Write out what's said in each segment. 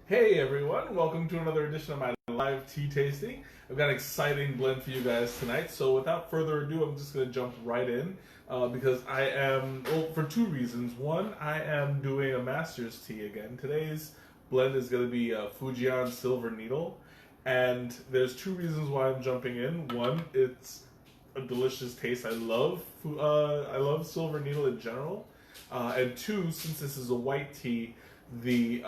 Hey everyone, welcome to another edition of my live tea tasting. I've got an exciting blend for you guys tonight, so without further ado, I'm just going to jump right in because I am, well, for two reasons. One, I am doing a master's tea again. Today's blend is going to be Fujian Silver Needle, and there's two reasons why I'm jumping in. One, it's a delicious taste. I love Silver Needle in general, and two, since this is a white tea, the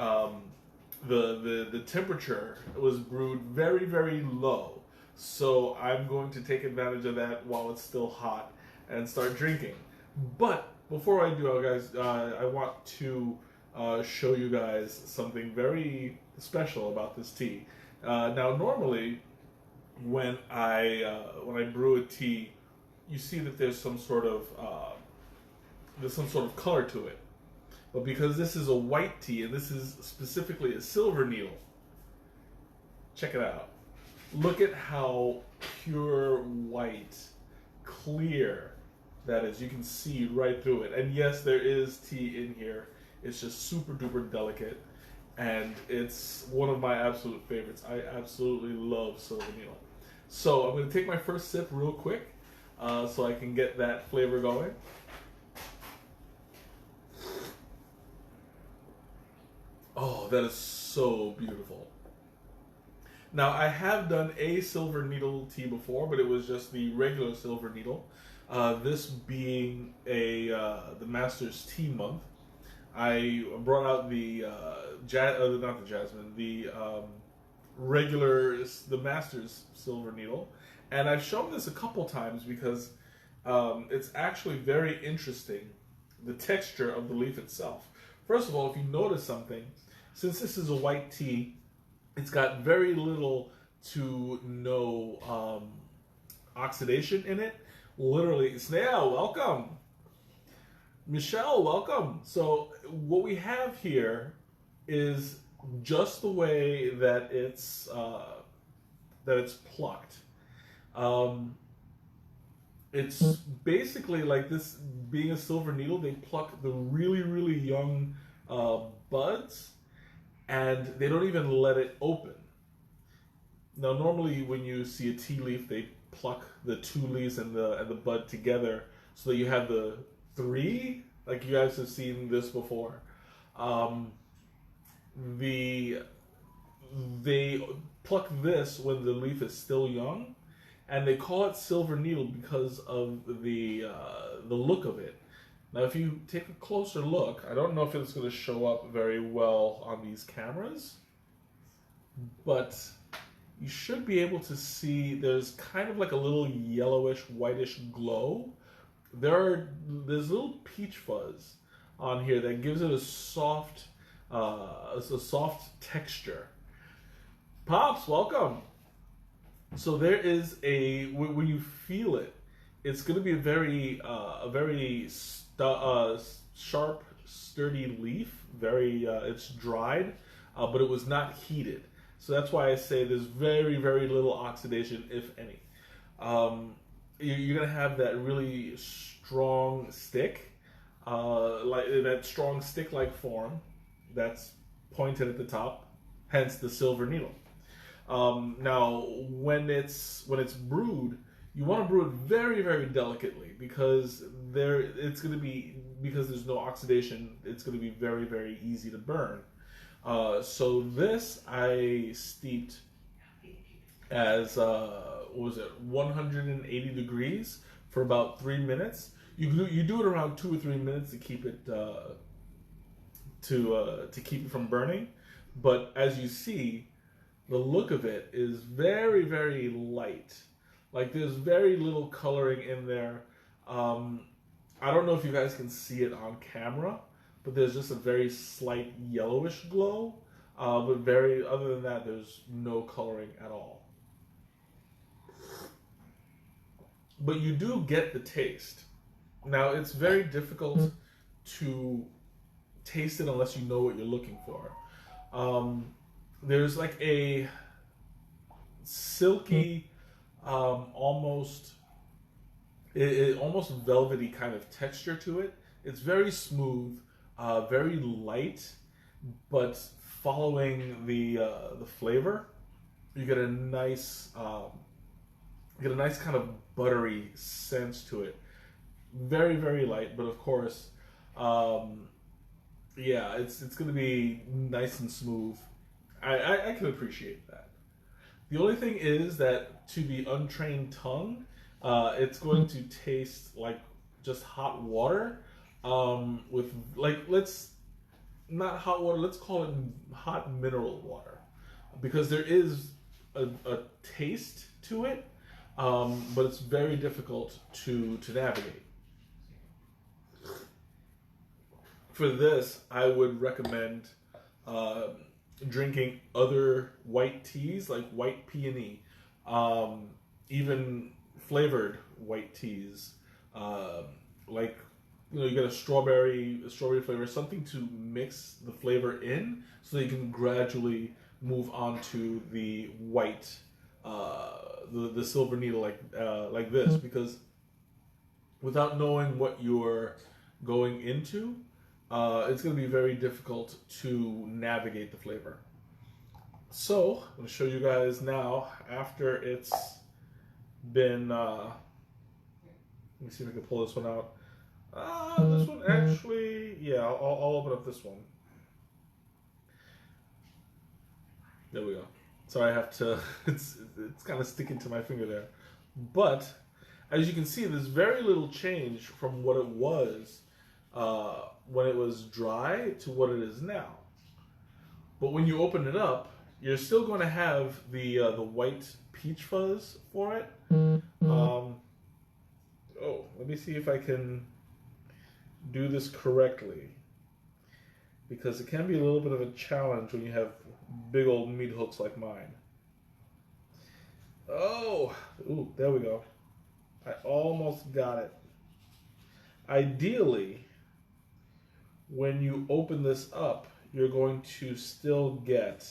the temperature was brewed very low, so I'm going to take advantage of that while it's still hot and start drinking. But before I do, guys, I want to show you guys something very special about this tea. Now, normally when I brew a tea, you see that there's some sort of color to it. But because this is a white tea, and this is specifically a silver needle, check it out. Look at how pure white, clear that is. You can see right through it. And yes, there is tea in here. It's just super duper delicate. And it's one of my absolute favorites. I absolutely love silver needle. So I'm going to take my first sip real quick so I can get that flavor going. Oh, that is so beautiful. Now, I have done a silver needle tea before, but it was just the regular silver needle. This being the Master's Tea Month, I brought out the not the jasmine, the the Master's silver needle, and I've shown this a couple times because it's actually very interesting, the texture of the leaf itself. First of all, if you notice something, since this is a white tea, it's got very little to no oxidation in it. Literally, Snail, welcome. Michelle, welcome. So what we have here is just the way that it's plucked. It's basically like this being a silver needle. They pluck the really young buds, and they don't even let it open. Now, normally when you see a tea leaf, they pluck the two leaves and the bud together, so that you have the three. Like you guys have seen this before. They pluck this when the leaf is still young, and they call it silver needle because of the look of it. Now, if you take a closer look, I don't know if it's going to show up very well on these cameras, but you should be able to see there's kind of like a little yellowish, whitish glow. There's little peach fuzz on here that gives it a soft texture. Pops, welcome. So there is when you feel it, it's going to be a very sharp, sturdy leaf. It's dried, but it was not heated. So that's why I say there's very little oxidation, if any. You're going to have that really strong stick, like that strong stick-like form that's pointed at the top, hence the silver needle. Now, when it's brewed, you want to brew it very delicately because there's no oxidation. It's going to be very easy to burn. So this I steeped as 180 degrees for about 3 minutes. You do it around 2 or 3 minutes to keep it to keep it from burning. But as you see, the look of it is very light. Like there's very little coloring in there. I don't know if you guys can see it on camera, but there's just a very slight yellowish glow. But other than that, there's no coloring at all. But you do get the taste. Now, it's very difficult to taste it unless you know what you're looking for. There's like a silky, almost velvety kind of texture to it. It's very smooth, very light, but following the flavor, you get a nice kind of buttery sense to it. Very, very light, but of course, yeah, it's going to be nice and smooth. I can appreciate that. The only thing is that to the untrained tongue, it's going to taste like just hot water, with like, let's not hot water, let's call it hot mineral water, because there is a taste to it, but it's very difficult to navigate. For this, I would recommend drinking other white teas like white peony, even flavored white teas, like, you know, you get a strawberry flavor, something to mix the flavor in, so that you can gradually move on to the white, the silver needle, like this, because without knowing what you're going into, it's going to be very difficult to navigate the flavor. So I'm going to show you guys now after it's been. Let me see if I can pull this one out. This one actually, yeah, I'll open up this one. There we go. So I have to. It's kind of sticking to my finger there, but as you can see, there's very little change from what it was when it was dry to what it is now. But when you open it up, you're still going to have the white peach fuzz for it. Oh, let me see if I can do this correctly, because it can be a little bit of a challenge when you have big old meat hooks like mine. Oh, ooh, there we go. I almost got it. Ideally, when you open this up, you're going to still get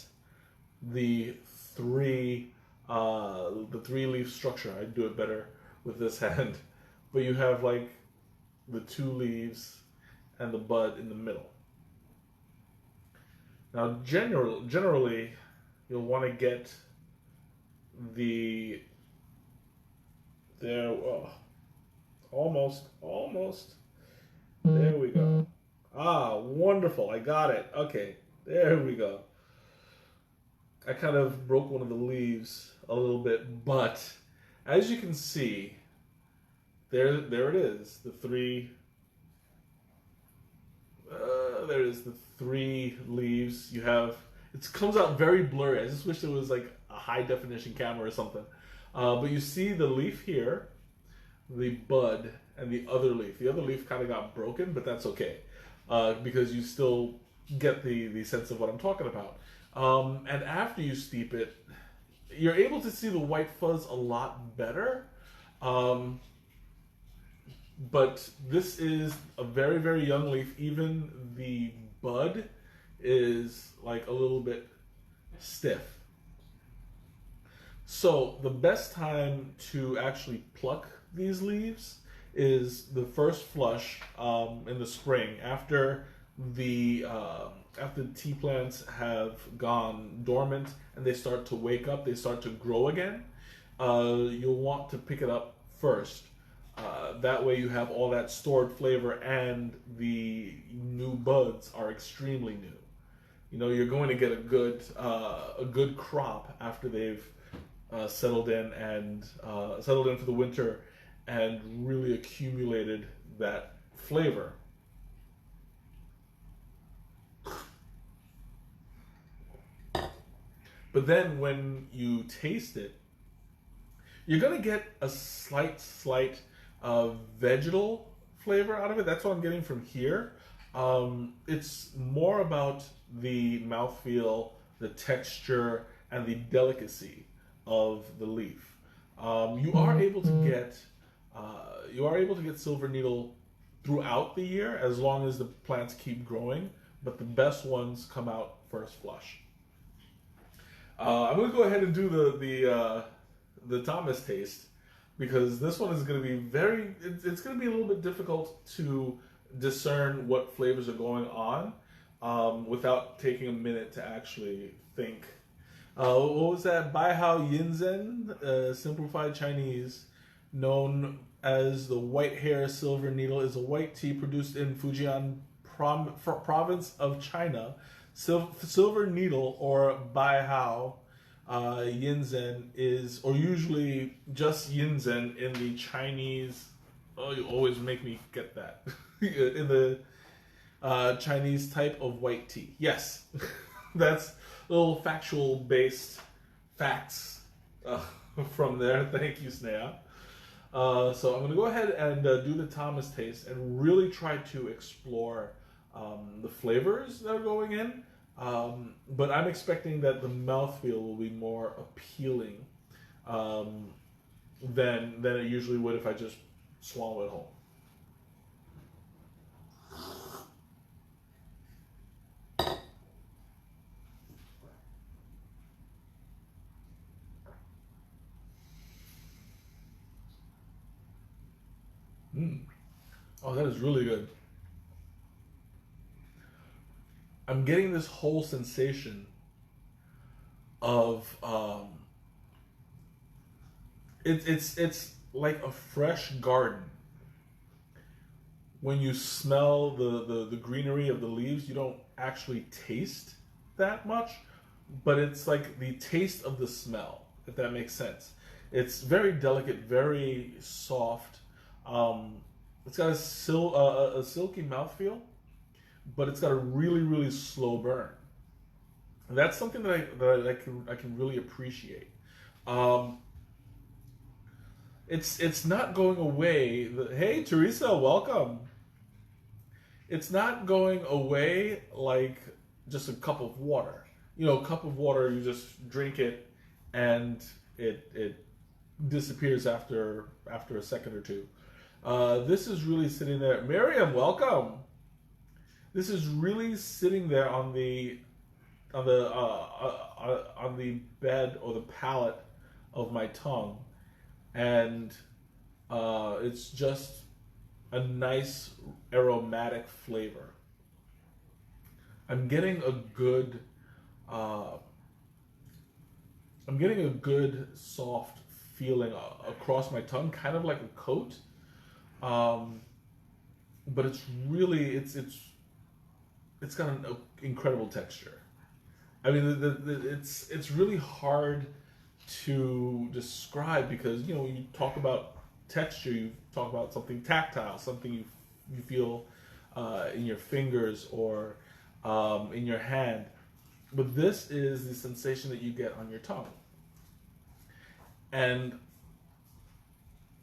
the three leaf structure. I'd do it better with this hand, but you have like the two leaves and the bud in the middle. Now, generally, you'll want to get the there. Oh, almost. There we go. Ah, wonderful! I got it. Okay, there we go. I kind of broke one of the leaves a little bit, but as you can see, there it is. The three. There it is. The three leaves. You have. It comes out very blurry. I just wish there was like a high definition camera or something. But you see the leaf here, the bud, and the other leaf. The other leaf kind of got broken, but that's okay, because you still get the sense of what I'm talking about. And after you steep it, you're able to see the white fuzz a lot better. But this is a very, very young leaf. Even the bud is like a little bit stiff. So the best time to actually pluck these leaves is the first flush in the spring, after the tea plants have gone dormant and they start to wake up, they start to grow again. You'll want to pick it up first. That way you have all that stored flavor, and the new buds are extremely new. You know, you're going to get a good crop after they've settled in for the winter and really accumulated that flavor. But then when you taste it, you're going to get a slight vegetal flavor out of it. That's what I'm getting from here. It's more about the mouthfeel, the texture, and the delicacy of the leaf. You are able to get silver needle throughout the year as long as the plants keep growing, but the best ones come out first flush. I'm going to go ahead and do the Thomas taste, because this one is going to be it's going to be a little bit difficult to discern what flavors are going on. without taking a minute to actually think. What was that? Baihao Yinzen, simplified Chinese, known as the white hair silver needle, is a white tea produced in Fujian province of China. Silver needle, or Baihao Yinzen, is, or usually just Yinzen in the Chinese. Oh, you always make me get that. In the Chinese type of white tea. Yes, that's little factual based facts from there. Thank you, Snea. So I'm going to go ahead and do the Thomas taste and really try to explore the flavors that are going in. But I'm expecting that the mouthfeel will be more appealing than it usually would if I just swallow it whole. Oh, that is really good. I'm getting this whole sensation of it's like a fresh garden. When you smell the greenery of the leaves, you don't actually taste that much, but it's like the taste of the smell, if that makes sense. It's very delicate, very soft. It's got a silky mouthfeel, but it's got a really, really slow burn. And that's something that I can really appreciate. It's not going away. Hey, Teresa, welcome. It's not going away like just a cup of water. You know, a cup of water, you just drink it, and it disappears after a second or two. This is really sitting there. Miriam, welcome. This is really sitting there on the bed or the palate of my tongue, and it's just a nice aromatic flavor. I'm getting a good soft feeling across my tongue, kind of like a coat. But it's really it's got an incredible texture. I mean, it's really hard to describe because, you know, you talk about texture, you talk about something tactile, something you feel in your fingers or in your hand, but this is the sensation that you get on your tongue, and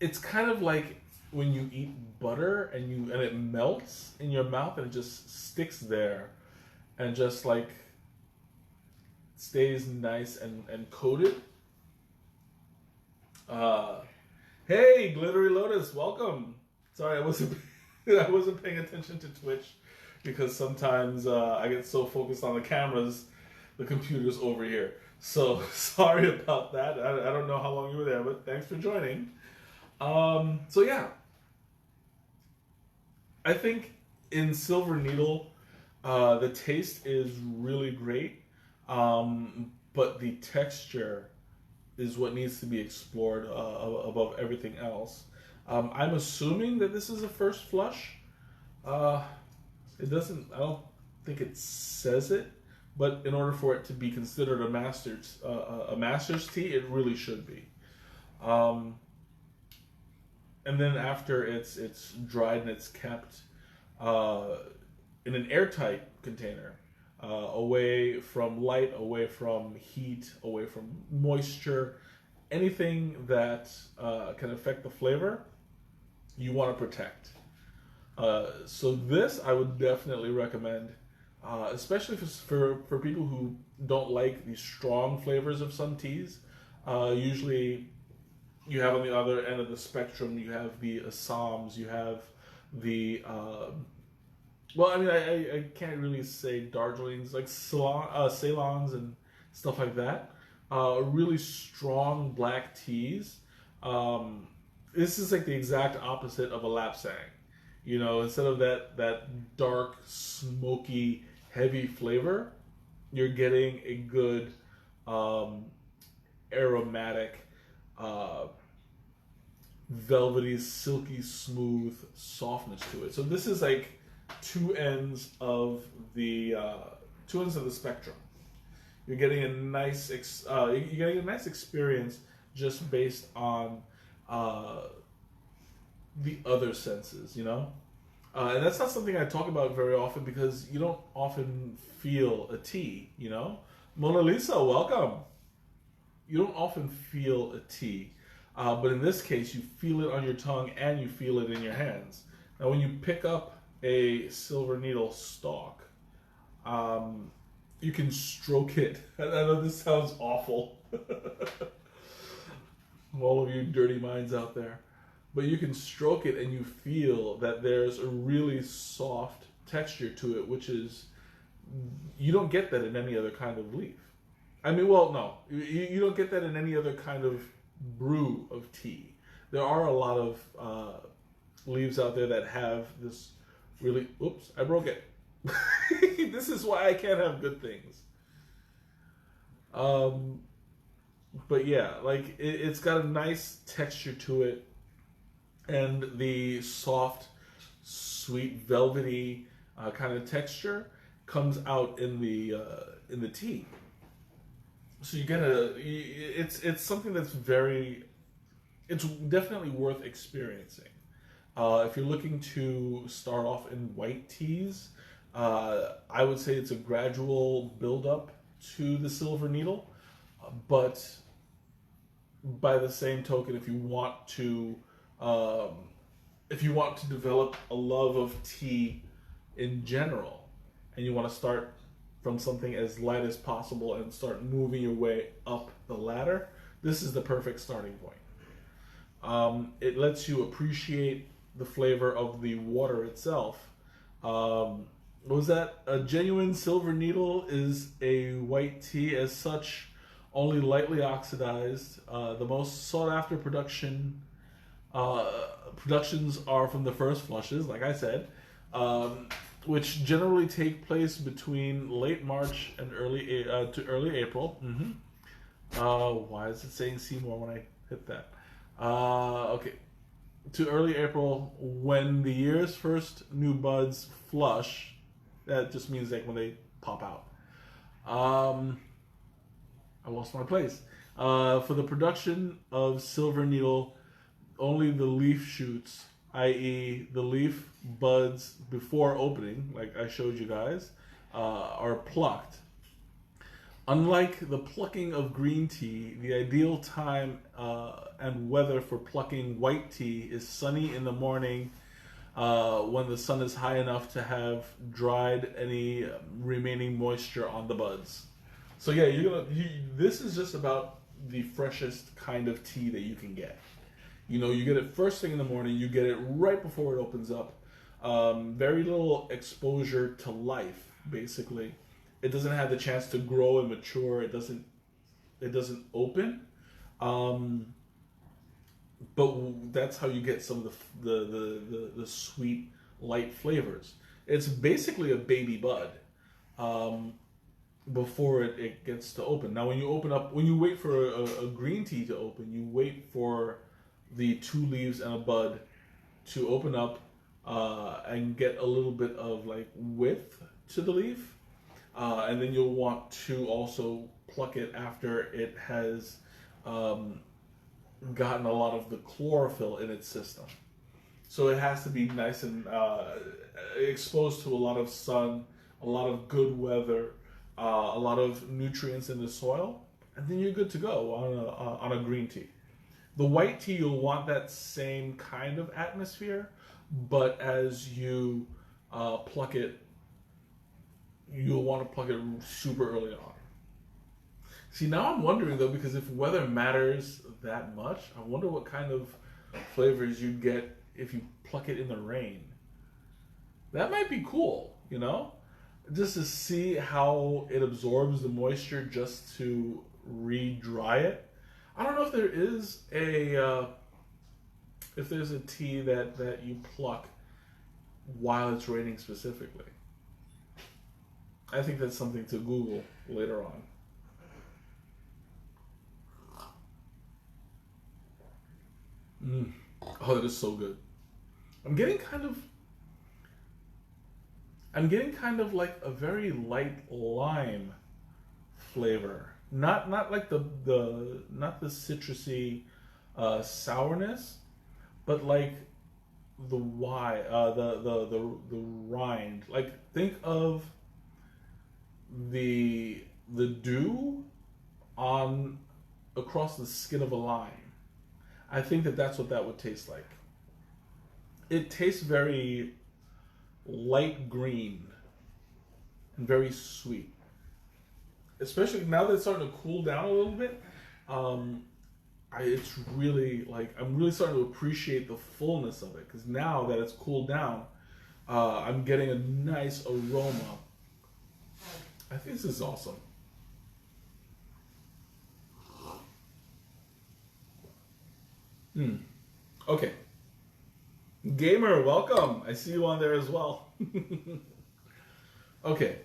it's kind of like when you eat butter and it melts in your mouth and it just sticks there and just like stays nice and coated. Hey, Glittery Lotus, welcome. Sorry, I wasn't paying attention to Twitch because sometimes I get so focused on the cameras, the computer's over here. So sorry about that. I don't know how long you were there, but thanks for joining. So yeah, I think in Silver Needle, the taste is really great, but the texture is what needs to be explored above everything else. I'm assuming that this is a first flush. It doesn't. I don't think it says it, but in order for it to be considered a master's tea, it really should be. And then after it's dried and it's kept in an airtight container, away from light, away from heat, away from moisture, anything that can affect the flavor, you want to protect. So this I would definitely recommend, especially for people who don't like the strong flavors of some teas. Usually you have on the other end of the spectrum, you have the Assams, you have the, well, I mean, I can't really say Darjeelings, like Ceylons and stuff like that. Really strong black teas. This is like the exact opposite of a lapsang. You know, instead of that dark, smoky, heavy flavor, you're getting a good aromatic, velvety, silky, smooth softness to it. So this is like two ends of the spectrum. You're getting a nice experience just based on the other senses, you know. And that's not something I talk about very often because you don't often feel a tea, you know. Mona Lisa, welcome. You don't often feel a tea, but in this case, you feel it on your tongue and you feel it in your hands. Now, when you pick up a silver needle stalk, you can stroke it. I know this sounds awful. All of you dirty minds out there. But you can stroke it and you feel that there's a really soft texture to it, which is, you don't get that in any other kind of leaf. I mean, well, no, you don't get that in any other kind of brew of tea. There are a lot of leaves out there that have this really, oops, I broke it. This is why I can't have good things. But yeah, like it's got a nice texture to it, and the soft, sweet, velvety kind of texture comes out in the tea. So you get it's something that's it's definitely worth experiencing. If you're looking to start off in white teas, I would say it's a gradual build up to the silver needle, but by the same token, if you want to develop a love of tea in general, and you want to start from something as light as possible and start moving your way up the ladder, this is the perfect starting point. It lets you appreciate the flavor of the water itself. Was that a genuine silver needle is a white tea as such, only lightly oxidized. The most sought after productions are from the first flushes, like I said, which generally take place between late March and early April. Why is it saying Seymour when I hit that? Okay, to early April, when the year's first new buds flush. That just means like when they pop out. I lost my place. For the production of silver needle, only the leaf shoots, i.e. the leaf buds before opening, like I showed you guys, are plucked. Unlike the plucking of green tea, the ideal time and weather for plucking white tea is sunny in the morning, when the sun is high enough to have dried any remaining moisture on the buds. So yeah, this is just about the freshest kind of tea that you can get. You know, you get it first thing in the morning, you get it right before it opens up. Very little exposure to life, basically. It doesn't have the chance to grow and mature. It doesn't open. But that's how you get some of the sweet, light flavors. It's basically a baby bud before it gets to open. Now, when you wait for a green tea to open, you wait for the two leaves and a bud to open up and get a little bit of like width to the leaf, and then you'll want to also pluck it after it has gotten a lot of the chlorophyll in its system. So it has to be nice and exposed to a lot of sun, a lot of good weather, a lot of nutrients in the soil, and then you're good to go on a green tea. The white tea, you'll want that same kind of atmosphere, but as you pluck it, you'll want to pluck it super early on. See, now I'm wondering though, because if weather matters that much, I wonder what kind of flavors you'd get if you pluck it in the rain. That might be cool, you know? Just to see how it absorbs the moisture just to re-dry it. I don't know if there is if there's a tea that you pluck while it's raining specifically. I think that's something to Google later on. Oh, that is so good. I'm getting kind of like a very light lime flavor. Not like not the citrusy sourness, but like the rind. Like think of the dew on across the skin of a lime. I think that's what that would taste like. It tastes very light green and very sweet. Especially now that it's starting to cool down a little bit, it's really like I'm really starting to appreciate the fullness of it because now that it's cooled down, I'm getting a nice aroma. I think this is awesome. Okay. Gamer, welcome. I see you on there as well. Okay.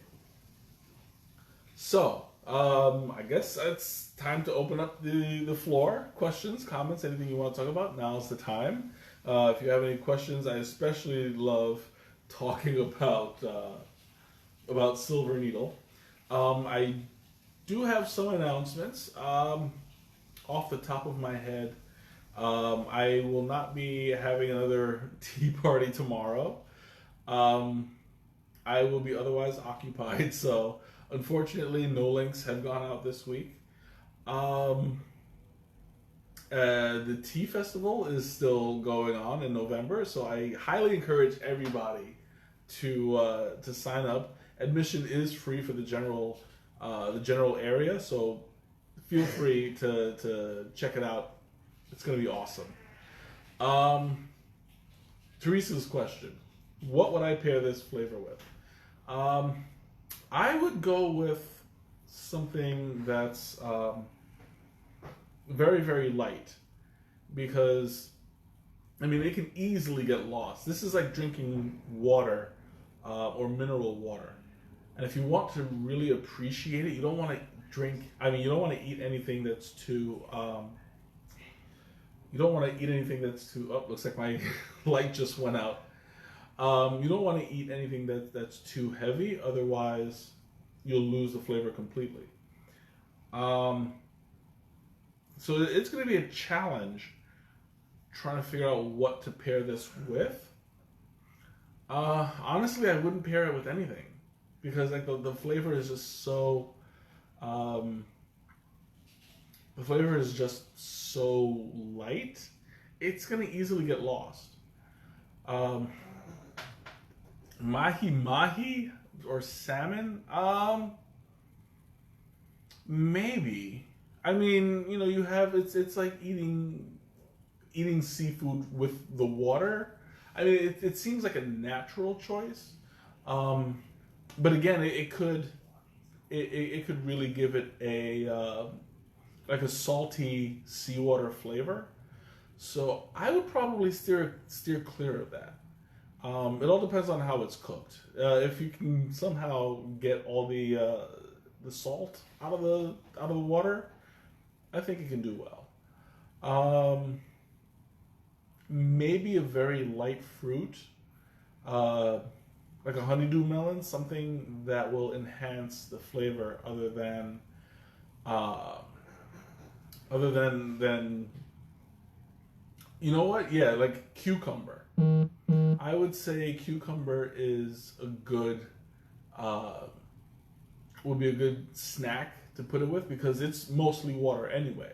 So, I guess it's time to open up the floor. Questions, comments, anything you want to talk about, now's the time. If you have any questions, I especially love talking about Silver Needle. I do have some announcements. Off the top of my head, I will not be having another tea party tomorrow. I will be otherwise occupied, so unfortunately no links have gone out this week. The tea festival is still going on in November, so I highly encourage everybody to sign up. Admission is free for the general area, so feel free to check it out. It's going to be awesome. Teresa's question: what would I pair this flavor with? I would go with something that's very, very light, because I mean it can easily get lost. This is like drinking water or mineral water, and if you want to really appreciate it, you don't want to you don't want to eat anything that's too. You don't want to eat anything that's too. Oh, looks like my light just went out. You don't want to eat anything that's too heavy, otherwise you'll lose the flavor completely. So it's going to be a challenge trying to figure out what to pair this with. Honestly, I wouldn't pair it with anything because like the flavor is just so. The flavor is just so light. It's going to easily get lost. Mahi or salmon? Maybe. I mean, you have it's like eating seafood with the water. I mean, it seems like a natural choice. But again, it could really give it a like a salty seawater flavor. So I would probably steer clear of that. It all depends on how it's cooked. If you can somehow get all the salt out of the water, I think it can do well. Maybe a very light fruit, like a honeydew melon, something that will enhance the flavor other than you know what? Yeah, like cucumber. I would say cucumber is would be a good snack to put it with because it's mostly water anyway,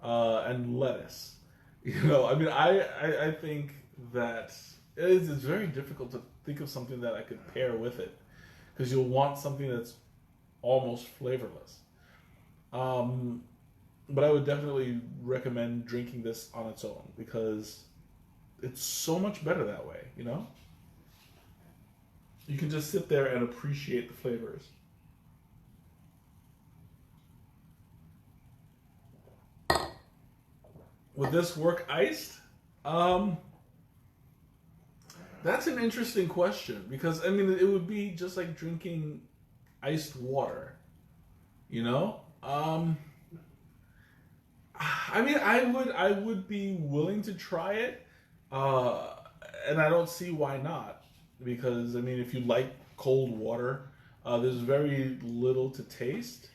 and lettuce. I mean, I think that it's very difficult to think of something that I could pair with it because you'll want something that's almost flavorless. But I would definitely recommend drinking this on its own because it's so much better that way, You can just sit there and appreciate the flavors. Would this work iced? That's an interesting question because, I mean, it would be just like drinking iced water. You know, I mean, I would be willing to try it, uh, and I don't see why not. Because I mean, if you like cold water, there's very little to taste.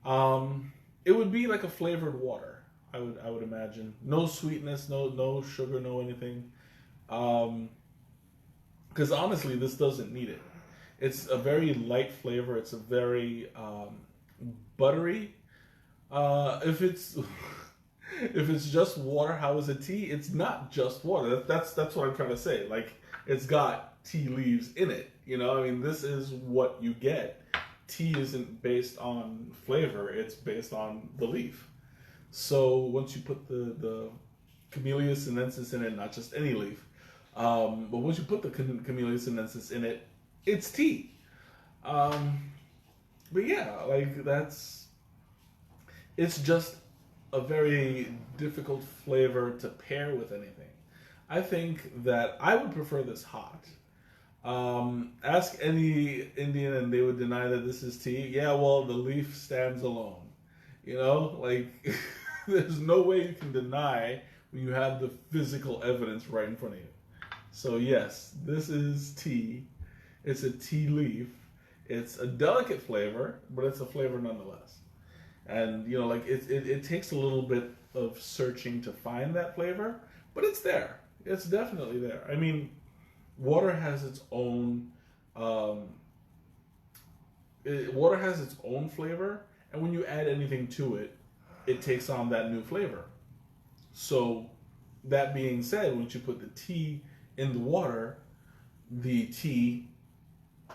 It would be like a flavored water. I would imagine no sweetness, no sugar, no anything. Um, because honestly, this doesn't need it. It's a very light flavor. It's a very buttery. If it's if it's just water, how is it tea? It's not just water. That's what I'm trying to say. Like it's got tea leaves in it. You know, I mean, this is what you get. Tea isn't based on flavor; it's based on the leaf. So once you put the Camellia sinensis in it, not just any leaf, but once you put the Camellia sinensis in it, it's tea. Um, but yeah, like it's just a very difficult flavor to pair with anything. I think that I would prefer this hot. Ask any Indian and they would deny that this is tea. Yeah, well, the leaf stands alone. You know, like there's no way you can deny when you have the physical evidence right in front of you. So yes, this is tea. It's a tea leaf. It's a delicate flavor, but it's a flavor nonetheless. And you know, like it takes a little bit of searching to find that flavor, but it's there. It's definitely there. I mean, water has its own um, water has its own flavor, and when you add anything to it, it takes on that new flavor. So, that being said, once you put the tea in the water, the tea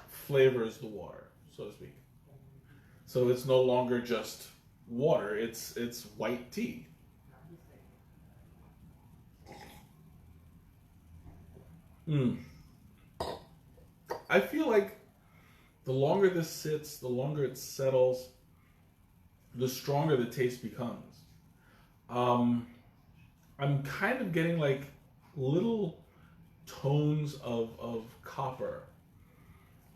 flavors the water, so to speak. So it's no longer just water; it's white tea. Mm. I feel like the longer this sits, the longer it settles, the stronger the taste becomes. Um, I'm kind of getting like little tones of copper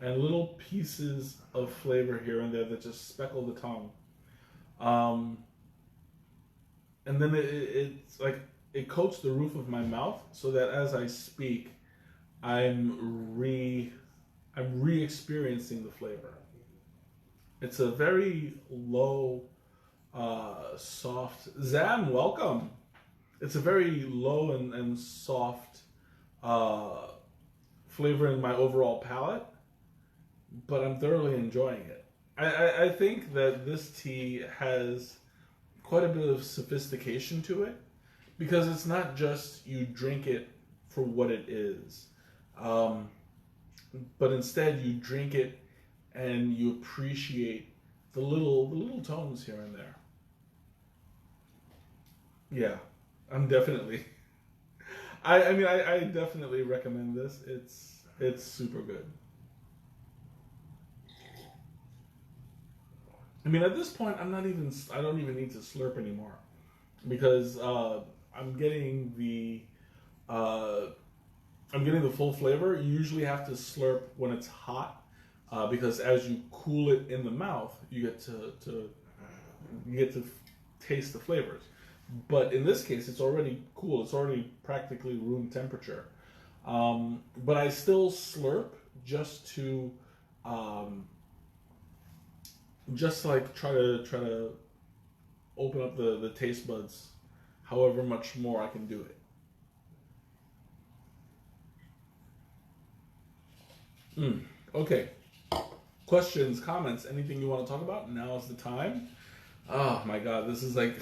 and little pieces of flavor here and there that just speckle the tongue. Um, and then it's like it coats the roof of my mouth so that as I speak, I'm re I'm re-experiencing the flavor. It's a very low, soft. Zam, welcome. It's a very low and soft uh, flavor in my overall palate, but I'm thoroughly enjoying it. I think that this tea has quite a bit of sophistication to it because it's not just you drink it for what it is, um, but instead you drink it and you appreciate the little tones here and there. Yeah, I'm definitely. I definitely recommend this. It's super good. I mean, at this point, I don't even need to slurp anymore because I'm getting the uh, I'm getting the full flavor. You usually have to slurp when it's hot because as you cool it in the mouth, you get to taste the flavors. But in this case, it's already cool. It's already practically room temperature. But I still slurp just to um, like try to open up the taste buds, however much more I can do it. Mm. Okay. Questions, comments, anything you want to talk about? Now is the time. Oh my god, this is like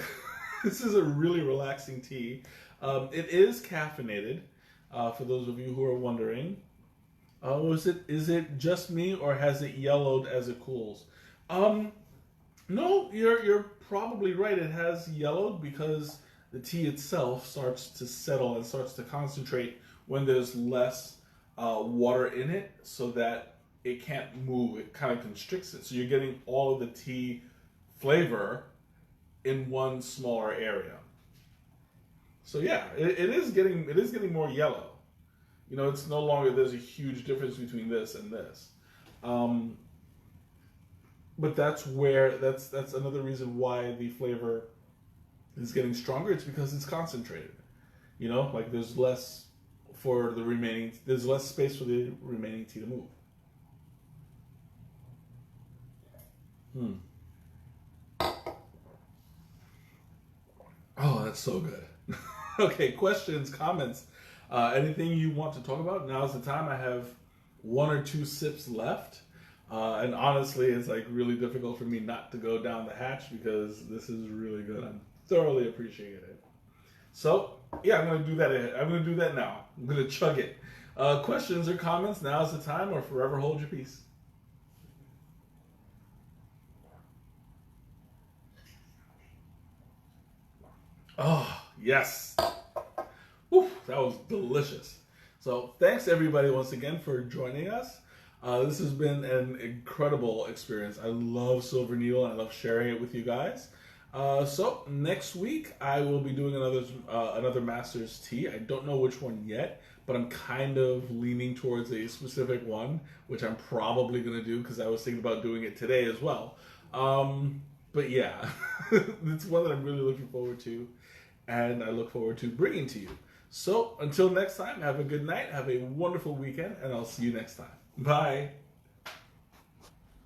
this is a really relaxing tea. It is caffeinated. For those of you who are wondering, is it just me or has it yellowed as it cools? Um, no, you're probably right. It has yellowed because the tea itself starts to settle and starts to concentrate when there's less water in it, so that it can't move. It kind of constricts it. So you're getting all of the tea flavor in one smaller area. So yeah, it is getting more yellow. You know, it's no longer there's a huge difference between this and this. Um, but that's another reason why the flavor is getting stronger. It's because it's concentrated. You know, like there's less there's less space for the remaining tea to move. Hmm. Oh, that's so good. Okay, questions, comments, anything you want to talk about? Now's the time. I have one or two sips left. And honestly, it's like really difficult for me not to go down the hatch because this is really good. I'm thoroughly appreciating it. So, yeah, I'm going to do that. I'm going to do that now. I'm going to chug it. Questions or comments? Now's the time, or forever hold your peace. Oh, yes. Whew, that was delicious. So thanks everybody once again for joining us. This has been an incredible experience. I love Silver Needle and I love sharing it with you guys. So next week I will be doing another Master's Tea. I don't know which one yet, but I'm kind of leaning towards a specific one, which I'm probably going to do because I was thinking about doing it today as well. But yeah, it's one that I'm really looking forward to, and I look forward to bringing to you. So until next time, have a good night, have a wonderful weekend, and I'll see you next time. Bye.